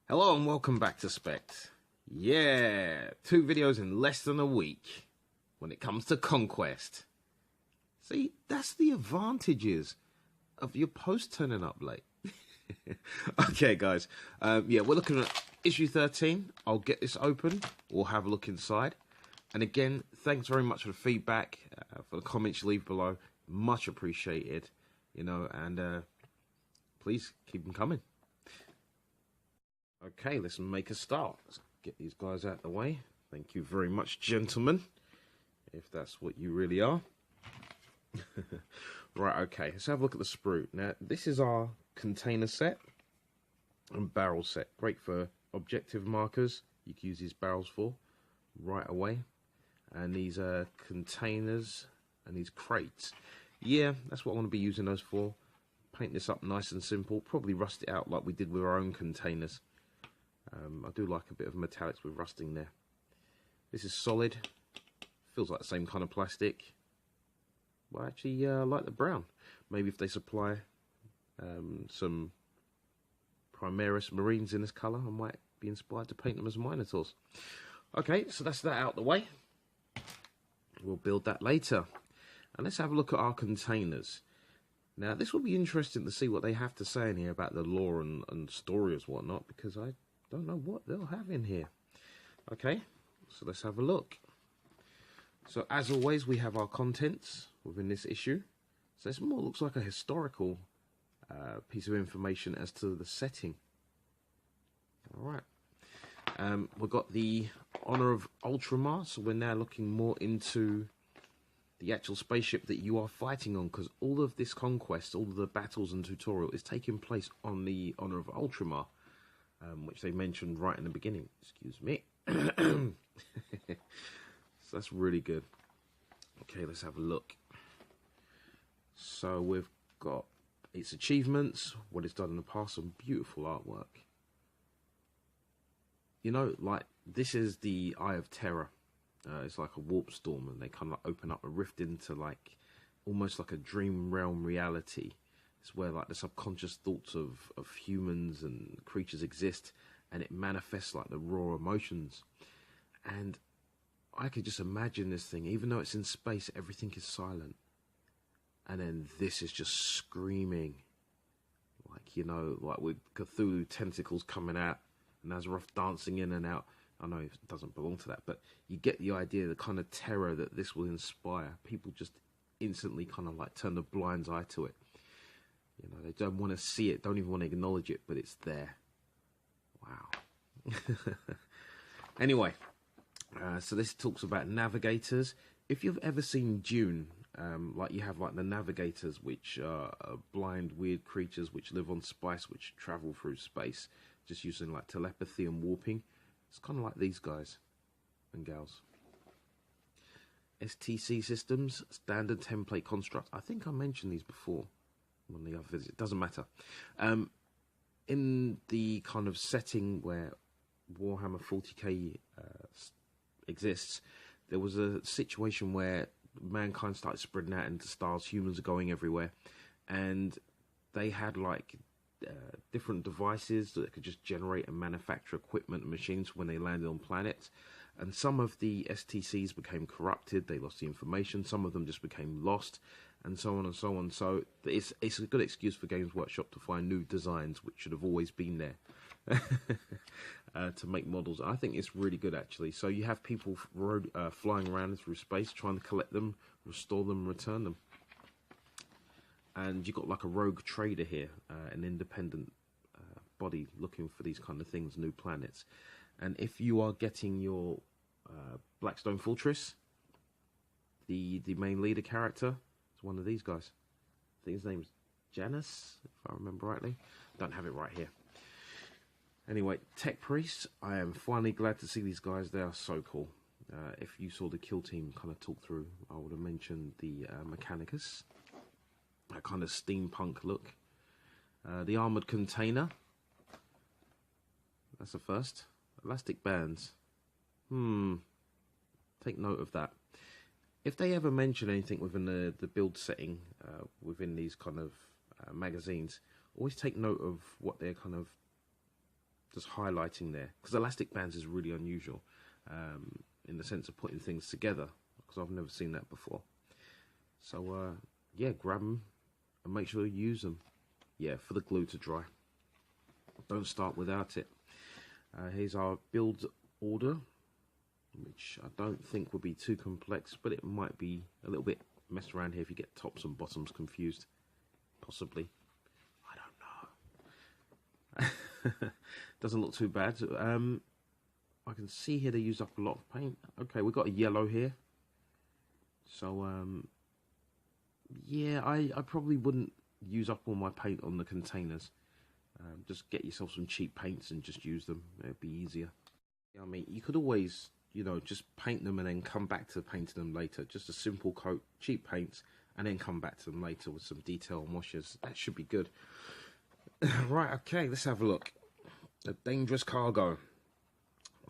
Hello and welcome back to Spekd. Yeah, 2 videos in less than a week when it comes to Conquest. See, that's the advantages of your post turning up late. Okay, guys. Yeah, we're looking at issue 13. I'll get this open. We'll have a look inside. And again, thanks very much for the feedback, for the comments you leave below. Much appreciated, and please keep them coming. Okay, let's make a start. Let's get these guys out of the way. Thank you very much, gentlemen, if that's what you really are. Right, okay, let's have a look at the sprue. Now, this is our container set and barrel set. Great for objective markers. You can use these barrels for right away. And these containers and these crates. Yeah, that's what I want to be using those for. Paint this up nice and simple. Probably rust it out like we did with our own containers. I do like a bit of metallics with rusting there. This is solid. Feels like the same kind of plastic. Well, actually, I like the brown. Maybe if they supply some Primaris Marines in this colour, I might be inspired to paint them as Minotaurs. Okay, so that's that out the way. We'll build that later. And let's have a look at our containers. Now, this will be interesting to see what they have to say in here about the lore and story and whatnot, because I don't know what they'll have in here. Okay, so let's have a look. So as always, we have our contents within this issue. So this more looks like a historical piece of information as to the setting. All right, we've got the honor of Ultramar, so we're now looking more into the actual spaceship that you are fighting on, because all of this conquest, all of the battles and tutorial is taking place on the honor of Ultramar. Which they mentioned right in the beginning. Excuse me. So that's really good. Okay, let's have a look. So we've got its achievements, what it's done in the past, some beautiful artwork. You know, like, this is the Eye of Terror. It's like a warp storm, and they kind of open up a rift into, like, almost like a dream realm reality. It's where like the subconscious thoughts of humans and creatures exist, and it manifests like the raw emotions. And I could just imagine this thing, even though it's in space, everything is silent. And then this is just screaming. Like, like with Cthulhu tentacles coming out, and Azeroth dancing in and out. I know it doesn't belong to that, but you get the idea, the kind of terror that this will inspire. People just instantly kind of like turn the blind eye to it. They don't want to see it, don't even want to acknowledge it, but it's there. Wow. Anyway, so this talks about navigators. If you've ever seen Dune, like you have like the navigators, which are blind, weird creatures which live on spice, which travel through space, just using like telepathy and warping. It's kind of like these guys and gals. STC systems, standard template construct. I think I mentioned these before. On the other visit, doesn't matter. In the kind of setting where Warhammer 40k exists, there was a situation where mankind started spreading out into stars. Humans are going everywhere, and they had like different devices that could just generate and manufacture equipment and machines when they landed on planets. And some of the STCs became corrupted. They lost the information. Some of them just became lost, and so on and so on. So it's a good excuse for Games Workshop to find new designs which should have always been there to make models. I think it's really good, actually. So you have people flying around through space trying to collect them, restore them, return them. And you've got like a rogue trader here, an independent body looking for these kind of things, new planets. And if you are getting your Blackstone Fortress, the main leader character is one of these guys. I think his name's Janus, if I remember rightly. Don't have it right here. Anyway, Tech Priests, I am finally glad to see these guys. They are so cool. If you saw the kill team kind of talk through, I would have mentioned the Mechanicus. That kind of steampunk look. The Armoured Container. That's the first. Elastic bands. Take note of that. If they ever mention anything within the build setting, within these kind of magazines, always take note of what they're kind of just highlighting there, because elastic bands is really unusual in the sense of putting things together, because I've never seen that before. So yeah, grab them and make sure you use them. Yeah, for the glue to dry. Don't start without it. Here's our build order, which I don't think would be too complex, but it might be a little bit messed around here if you get tops and bottoms confused. Possibly. I don't know. Doesn't look too bad. I can see here they use up a lot of paint. Okay, we've got a yellow here. So, yeah, I probably wouldn't use up all my paint on the containers. Just get yourself some cheap paints and just use them. It'd be easier. I mean, you could always, you know, just paint them and then come back to painting them later. Just a simple coat, cheap paints, and then come back to them later with some detail and washes. That should be good. Right, okay, let's have a look. A dangerous cargo.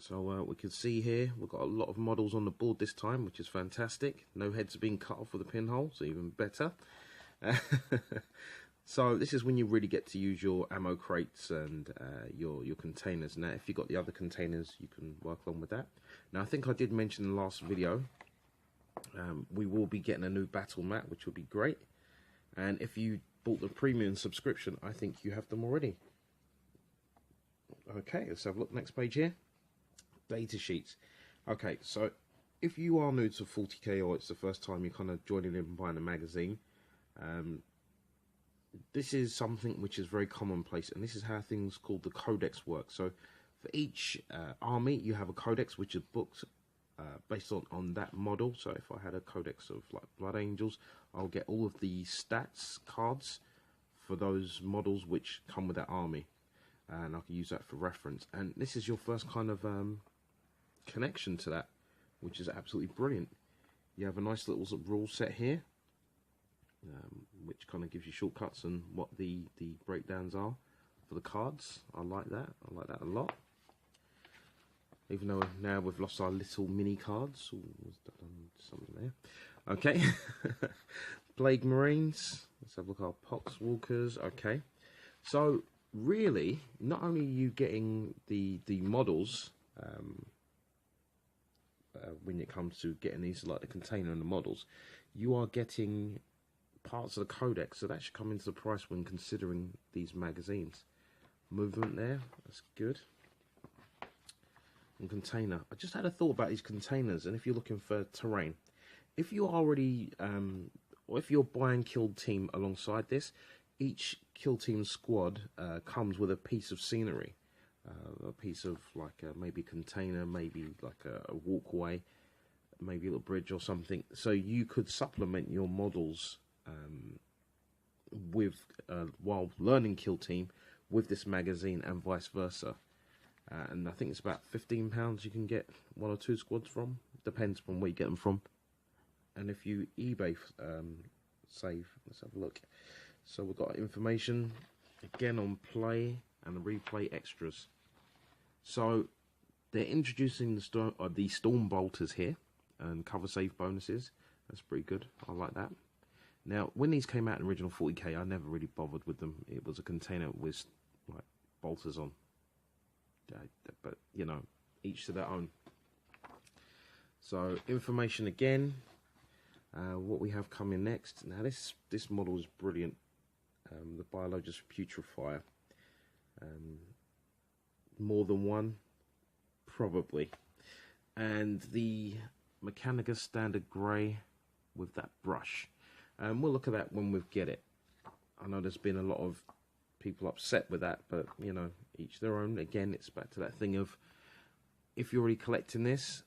So we can see here we've got a lot of models on the board this time, which is fantastic. No heads are being cut off with a pinhole, so even better. So this is when you really get to use your ammo crates and your containers. Now, if you've got the other containers, you can work along with that. Now, I think I did mention in the last video, we will be getting a new battle mat, which will be great. And if you bought the premium subscription, I think you have them already. Okay, let's have a look. Next page here. Data sheets. Okay, so if you are new to 40k or it's the first time you're kind of joining in and buying a magazine, this is something which is very commonplace, and this is how things called the Codex work. So for each army, you have a Codex which is booked based on that model. So if I had a Codex of like Blood Angels, I'll get all of the stats cards for those models which come with that army, and I can use that for reference. And this is your first kind of connection to that, which is absolutely brilliant. You have a nice little rule set here, which kind of gives you shortcuts and what the breakdowns are for the cards. I like that. I like that a lot. Even though now we've lost our little mini cards. Ooh, something there. Okay. Plague Marines. Let's have a look at our Pox Walkers. Okay. So really, not only are you getting the models, when it comes to getting these, like the container and the models, you are getting parts of the Codex, so that should come into the price when considering these magazines. Movement there, that's good. And container, I just had a thought about these containers, and if you're looking for terrain, if you already, or if you're buying Kill Team alongside this, each Kill Team squad comes with a piece of scenery. A piece of like maybe a container, maybe like a walkway, maybe a little bridge or something. So you could supplement your models with while learning Kill Team with this magazine and vice versa. And I think it's about £15 you can get 1 or 2 squads from. Depends on where you get them from. And if you eBay save, let's have a look. So we've got information again on play and the replay extras. So they're introducing the Storm Bolters here and cover save bonuses. That's pretty good. I like that. Now, when these came out in original 40k, I never really bothered with them. It was a container with like bolters on. But you know, each to their own. So information again. What we have coming next. Now this model is brilliant. The Biologist Putrefier. More than one, probably. And the Mechanicus Standard Grey with that brush. We'll look at that when we get it. I know there's been a lot of people upset with that, but you know, each their own. Again, it's back to that thing of if you're already collecting this,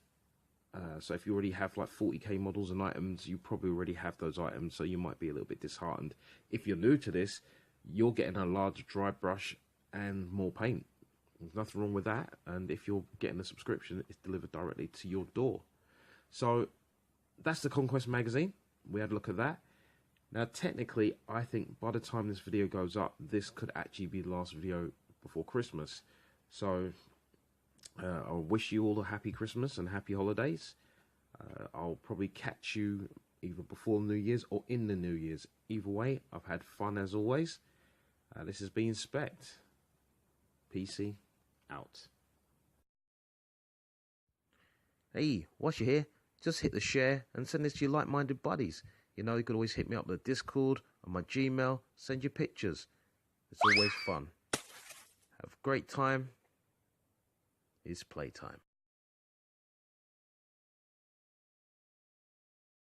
so if you already have like 40k models and items, you probably already have those items, so you might be a little bit disheartened. If you're new to this, you're getting a larger dry brush and more paint. There's nothing wrong with that, and if you're getting a subscription, it's delivered directly to your door. So that's the Conquest magazine. We had a look at that. Now technically, I think by the time this video goes up, this could actually be the last video before Christmas. So I wish you all a happy Christmas and happy holidays. I'll probably catch you either before New Year's or in the New Year's. Either way, I've had fun as always. This has been Spekd. PC out. Hey, whilst you're here, just hit the share and send this to your like-minded buddies. You know, you can always hit me up on the Discord, on my Gmail, send your pictures. It's always fun. Have a great time. It's playtime.